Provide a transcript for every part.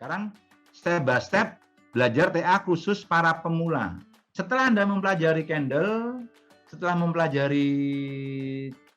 Sekarang step by step belajar TA khusus para pemula. Setelah Anda mempelajari candle, setelah mempelajari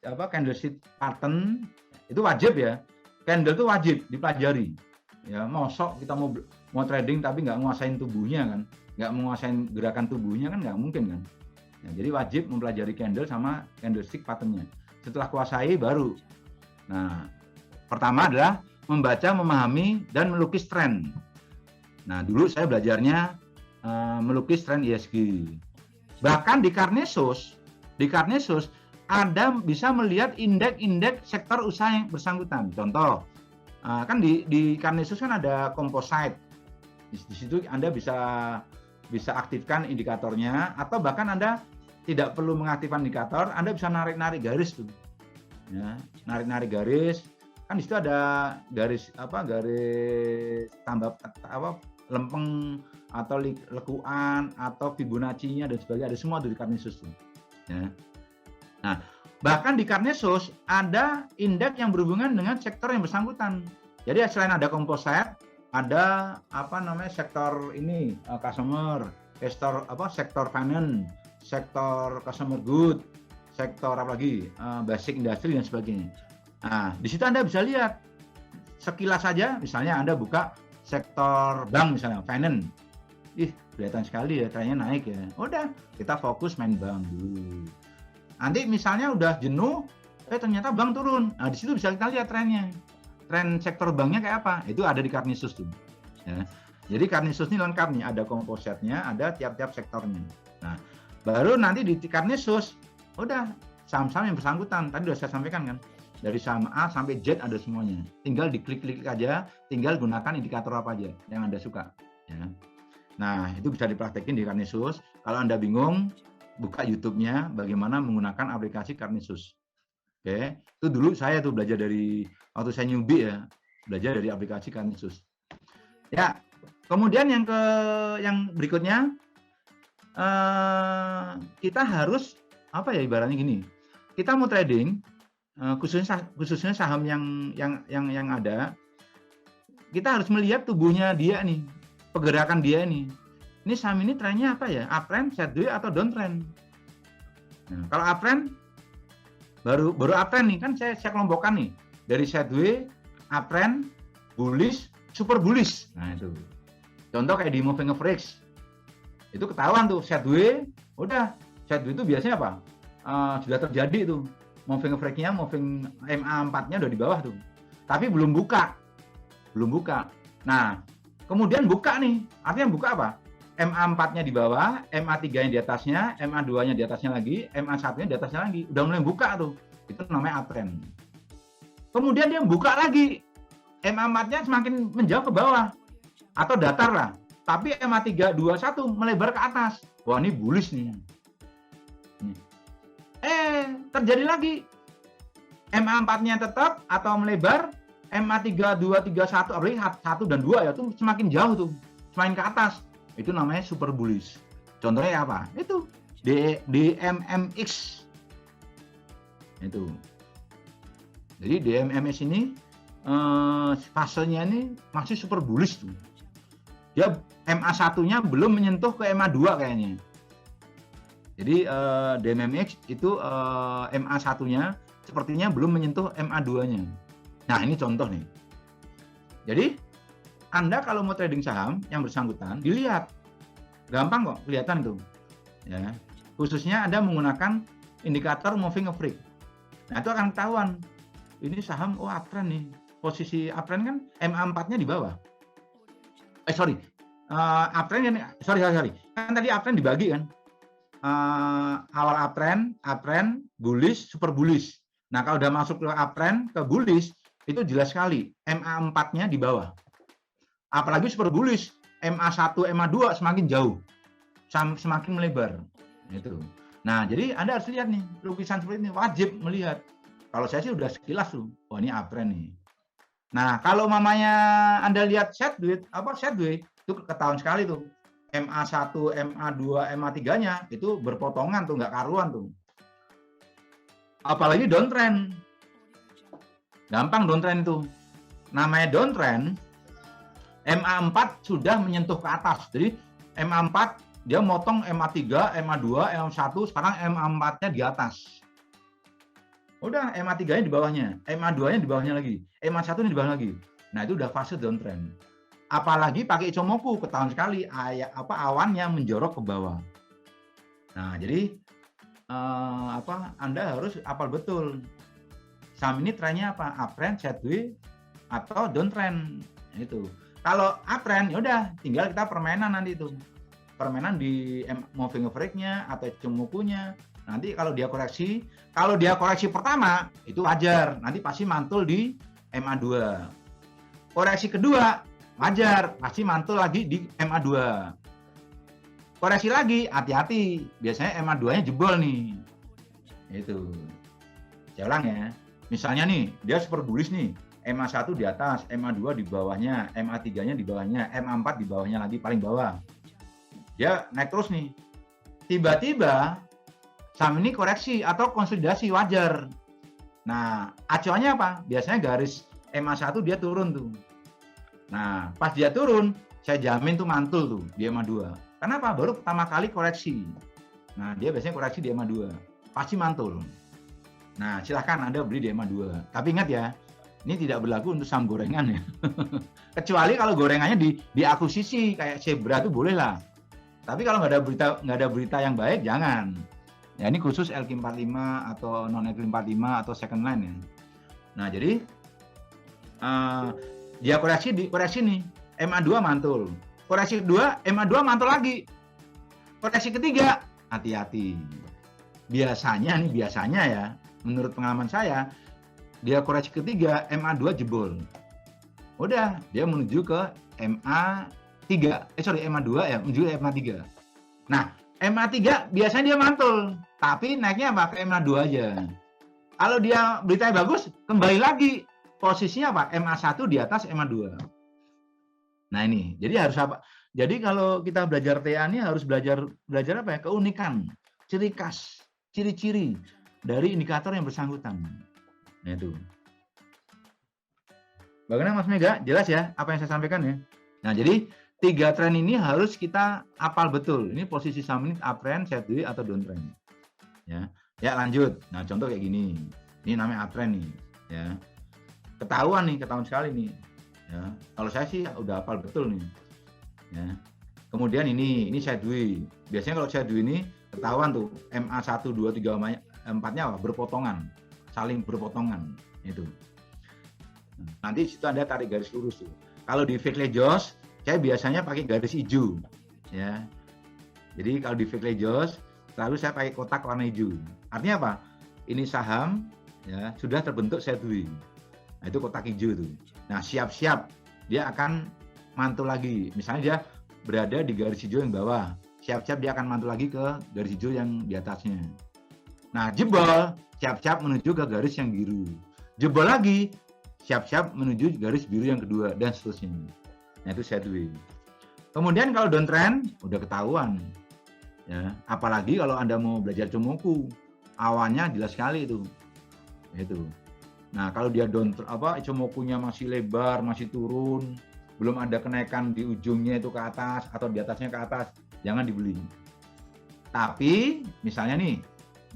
candlestick pattern, itu wajib ya. Candle itu wajib dipelajari. Ya, mosok kita mau trading tapi nggak menguasain tubuhnya kan, nggak menguasain gerakan tubuhnya kan nggak mungkin kan. Nah, jadi wajib mempelajari candle sama candlestick patternnya. Setelah kuasai baru. Nah, pertama adalah membaca, memahami, dan melukis tren. Nah, dulu saya belajarnya melukis tren ISG. Bahkan di Carnesus Anda bisa melihat indeks-indeks sektor usaha yang bersangkutan. Contoh, kan di Carnesus kan ada composite. Di situ Anda bisa aktifkan indikatornya, atau bahkan Anda tidak perlu mengaktifkan indikator, Anda bisa narik-narik garis tuh. Ya, narik-narik garis. Kan di situ ada garis tambah lempeng atau lekuan atau Fibonacci-nya dan sebagainya, ada semua di Carnesus tuh. Ya. Nah, bahkan di Carnesus ada indeks yang berhubungan dengan sektor yang bersangkutan. Jadi selain ada composite, ada sektor ini customer, sektor finance, sektor customer good, sektor basic industry dan sebagainya. Nah, di situ Anda bisa lihat sekilas saja, misalnya Anda buka sektor bank misalnya, finance. Kelihatan sekali ya trennya naik ya. Udah, kita fokus main bank dulu. Nanti misalnya udah jenuh, ternyata bank turun. Nah, di situ bisa kita lihat trennya. Tren sektor banknya kayak apa? Itu ada di Carnesus tuh. Ya. Jadi Carnesus ini lengkap nih, ada kompositnya, ada tiap-tiap sektornya. Nah, baru nanti di Carnesus, udah saham-saham yang bersangkutan. Tadi udah saya sampaikan kan, dari saham A sampai Z ada semuanya. Tinggal diklik-klik aja, tinggal gunakan indikator apa aja yang Anda suka. Ya. Nah, itu bisa dipraktekin di Carnesus. Kalau Anda bingung, buka YouTube-nya bagaimana menggunakan aplikasi Carnesus. Oke, itu dulu saya tuh belajar dari waktu saya newbie ya, belajar dari aplikasi Carnesus. Ya, kemudian yang berikutnya kita harus ibaratnya gini. Kita mau trading, khususnya saham yang ada, kita harus melihat tubuhnya dia nih, pergerakan dia nih. Ini saham ini trennya apa ya? Uptrend, sideways atau downtrend? Nah, kalau uptrend baru uptrend nih kan saya kelompokkan nih dari sideways, uptrend, bullish, super bullish. Nah itu. Contoh kayak di moving average. Itu ketahuan tuh sideways, udah sideways itu biasanya apa? Sudah terjadi tuh. Moving average-nya, moving MA4-nya udah di bawah tuh. Tapi belum buka. Nah, kemudian buka nih. Artinya buka apa? MA4-nya di bawah, MA3-nya di atasnya, MA2-nya di atasnya lagi, MA1-nya di atasnya lagi. Udah mulai buka tuh. Itu namanya uptrend. Kemudian dia buka lagi. MA4-nya semakin menjauh ke bawah. Atau datar lah. Tapi MA321 melebar ke atas. Wah, ini bullish nih. Terjadi lagi. MA4-nya tetap atau melebar, MA3231, apalagi 1 dan 2 ya, itu semakin jauh tuh. Semakin ke atas. Itu namanya super bullish. Contohnya apa? Itu DMMX. Itu. Jadi DMMX ini fasenya ini masih super bullish tuh. Dia MA1-nya belum menyentuh ke MA2 kayaknya. Jadi DMMX itu MA1-nya sepertinya belum menyentuh MA2-nya. Nah, ini contoh nih. Jadi Anda kalau mau trading saham yang bersangkutan, dilihat. Gampang kok, kelihatan tuh. Ya. Khususnya Anda menggunakan indikator moving average. Nah, itu akan ketahuan. Ini saham, uptrend nih. Posisi uptrend kan MA4-nya di bawah. Uptrend kan, sorry. Kan tadi uptrend dibagi kan. Awal uptrend, bullish, super bullish. Nah, kalau udah masuk ke uptrend, ke bullish, itu jelas sekali. MA4-nya di bawah. Apalagi super bullish, MA1, MA2 semakin jauh, semakin melebar. Itu. Nah, jadi Anda harus lihat nih, lukisan seperti ini wajib melihat. Kalau saya sih udah sekilas tuh, ini uptrend nih. Nah, kalau mamanya Anda lihat sideways, itu ketahuan sekali tuh. MA1, MA2, MA3-nya itu berpotongan tuh, nggak karuan tuh. Apalagi downtrend. Gampang downtrend itu. Namanya downtrend, MA4 sudah menyentuh ke atas. Jadi MA4 dia motong MA3, MA2, MA1, sekarang MA4-nya di atas. Udah MA3-nya di bawahnya, MA2-nya di bawahnya lagi, MA1-nya di bawah lagi. Nah, itu udah fase downtrend. Apalagi pakai Ichimoku, ketahuan sekali awannya menjorok ke bawah. Nah, jadi Anda harus hafal betul. Saham ini trennya apa? Uptrend, sideways, atau downtrend. Itu. Kalau uptrend, ya udah tinggal kita permainan nanti itu. Permainan di moving average-nya atau Ichimoku-nya. Nanti kalau dia koreksi pertama itu wajar, nanti pasti mantul di MA2. Koreksi kedua wajar, pasti mantul lagi di MA2. Koreksi lagi, hati-hati, biasanya MA2-nya jebol nih. Itu. Saya ulang ya. Misalnya nih, dia super bullish nih, MA1 di atas, MA2 di bawahnya, MA3-nya di bawahnya, MA4 di bawahnya lagi, paling bawah. Dia naik terus nih. Tiba-tiba saham ini koreksi atau konsolidasi wajar. Nah, acuannya apa? Biasanya garis MA1 dia turun tuh. Nah, pas dia turun, saya jamin tuh mantul tuh di MA2. Kenapa? Baru pertama kali koreksi. Nah, dia biasanya koreksi di MA2. Pasti mantul. Nah, silahkan Anda beli di MA2. Tapi ingat ya, ini tidak berlaku untuk saham gorengan ya. Kecuali kalau gorengannya diakuisisi kayak Zebra tuh boleh lah. Tapi kalau nggak ada berita yang baik, jangan. Ya, ini khusus LQ45 atau non LQ45 atau second line ya. Nah, jadi dia koreksi nih, MA2 mantul. Koreksi kedua, MA2 mantul lagi. Koreksi ketiga, hati-hati. Biasanya ya, menurut pengalaman saya, dia koreksi ketiga, MA2 jebol. Udah, dia menuju ke MA2 ya, menuju ke MA3. Nah, MA3 biasanya dia mantul, tapi naiknya apa? Ke MA2 aja. Kalau dia beritanya bagus, kembali lagi. Posisinya apa? MA1 di atas MA2. Nah ini, jadi harus apa? Jadi kalau kita belajar TA ini harus belajar apa ya? Keunikan, ciri khas, ciri-ciri dari indikator yang bersangkutan. Nah itu. Bagaimana Mas Mega? Jelas ya apa yang saya sampaikan ya? Nah jadi 3 tren ini harus kita hafal betul. Ini posisi saham ini uptrend, sideways atau downtrend. Ya lanjut. Nah contoh kayak gini. Ini namanya uptrend nih. Ya. Ketahuan sekali nih. Ya, kalau saya sih udah hafal betul nih. Ya. Kemudian ini sideways. Biasanya kalau sideways ini ketahuan tuh MA1, 2, 3, 4-nya apa? Berpotongan. Saling berpotongan itu. Nanti situ Anda tarik garis lurus tuh. Kalau di Weekly Joss, saya biasanya pakai garis hijau. Ya. Jadi kalau di Weekly Joss, selalu saya pakai kotak warna hijau. Artinya apa? Ini saham ya sudah terbentuk sideways. Nah, itu kotak hijau tuh. Nah, siap-siap dia akan mantul lagi. Misalnya dia berada di garis hijau yang bawah, siap-siap dia akan mantul lagi ke garis hijau yang di atasnya. Nah, jebol, siap-siap menuju ke garis yang biru. Jebol lagi, siap-siap menuju garis biru yang kedua, dan seterusnya. Nah, itu sideways. Kemudian kalau downtrend, udah ketahuan. Ya, apalagi kalau Anda mau belajar Ichimoku, awannya jelas sekali itu. Itu. Nah, kalau dia Ichimoku-nya masih lebar, masih turun, belum ada kenaikan di ujungnya itu ke atas atau di atasnya ke atas, jangan dibeli. Tapi misalnya nih,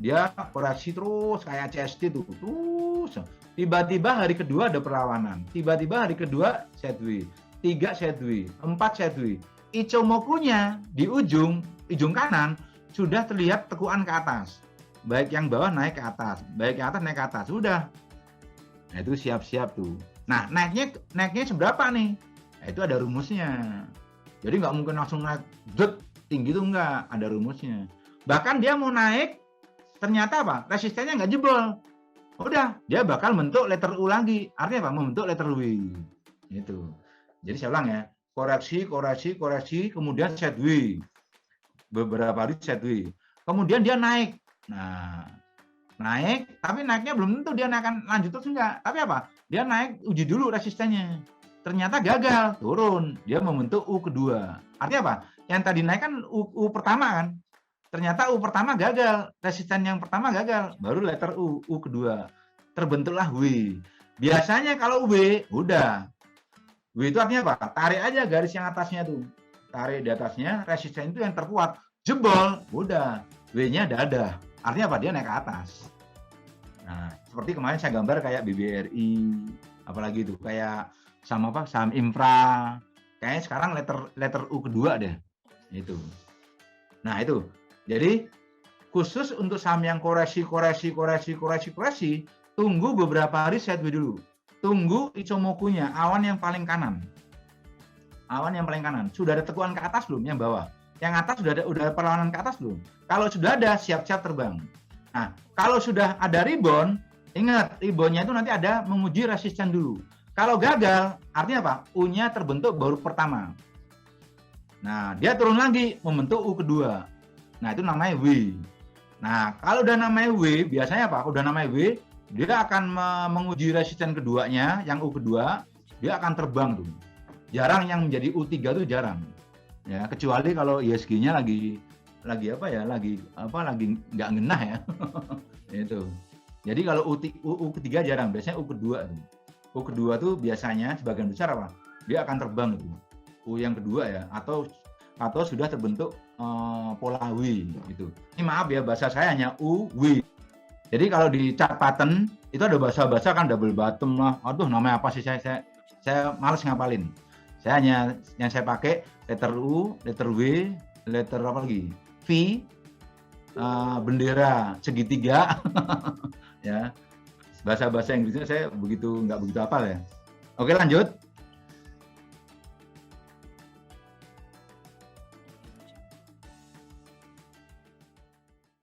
dia koreksi terus kayak CST tuh, terus tiba-tiba hari kedua ada perlawanan, tiba-tiba hari kedua sideways, 3 sideways, 4 sideways. Ichimoku-nya di ujung kanan sudah terlihat tekuan ke atas. Baik yang bawah naik ke atas, baik yang atas naik ke atas, sudah. Nah, itu siap-siap tuh. Nah, naiknya seberapa nih? Nah, itu ada rumusnya. Jadi nggak mungkin langsung naik tinggi tuh nggak, ada rumusnya. Bahkan dia mau naik, ternyata apa? Resistennya nggak jebol. Udah, dia bakal bentuk letter U lagi. Artinya apa? Membentuk letter W. Itu. Jadi saya ulang ya. Koreksi, kemudian sideways. Beberapa hari sideways. Kemudian dia naik. Nah, naik, tapi naiknya belum tentu dia akan lanjut terus enggak. Tapi apa? Dia naik, uji dulu resistennya. Ternyata gagal, turun. Dia membentuk U kedua. Artinya apa? Yang tadi naik kan U pertama kan. Ternyata U pertama gagal. Resisten yang pertama gagal. Baru letter U kedua. Terbentuklah W. Biasanya kalau W, udah. W itu artinya apa? Tarik aja garis yang atasnya tuh. Tarik di atasnya, resisten itu yang terkuat. Jebol, udah. W-nya dadah. Artinya apa? Dia naik ke atas. Nah, seperti kemarin saya gambar kayak BBRI, apalagi itu kayak sama apa? Saham infra. Kayaknya sekarang letter U kedua deh. Itu. Nah, itu. Jadi khusus untuk saham yang koreksi, tunggu beberapa hari sideways dulu. Tunggu Ichimoku-nya, awan yang paling kanan. Awan yang paling kanan. Sudah ada tekuan ke atas belum yang bawah? Yang atas sudah ada perlawanan ke atas belum? Kalau sudah ada, siap-siap terbang. Nah, kalau sudah ada rebound, ingat rebound-nya itu nanti ada menguji resisten dulu. Kalau gagal, artinya apa? U-nya terbentuk baru pertama. Nah, dia turun lagi membentuk U kedua. Nah, itu namanya W. Nah, kalau udah namanya W, biasanya apa? Udah namanya W, dia akan menguji resisten keduanya, yang U kedua, dia akan terbang tuh. Jarang yang menjadi U3 tuh jarang. Ya, kecuali kalau ISG-nya lagi apa ya? Lagi nggak ngenah ya. Itu. Jadi kalau U ketiga jarang, biasanya U kedua tuh. U kedua tuh biasanya sebagian besar apa? Dia akan terbang itu. U yang kedua ya, atau sudah terbentuk pola W gitu. Ini maaf ya, bahasa saya hanya U, W. Jadi kalau di chart pattern itu ada bahasa-bahasa kan double bottom lah. Aduh, namanya apa sih, saya males ngapalin. Saya hanya yang saya pakai letter U, letter W, letter apa lagi? V, bendera segitiga. Ya. Bahasa-bahasa Inggrisnya saya nggak begitu hafal ya. Oke, lanjut.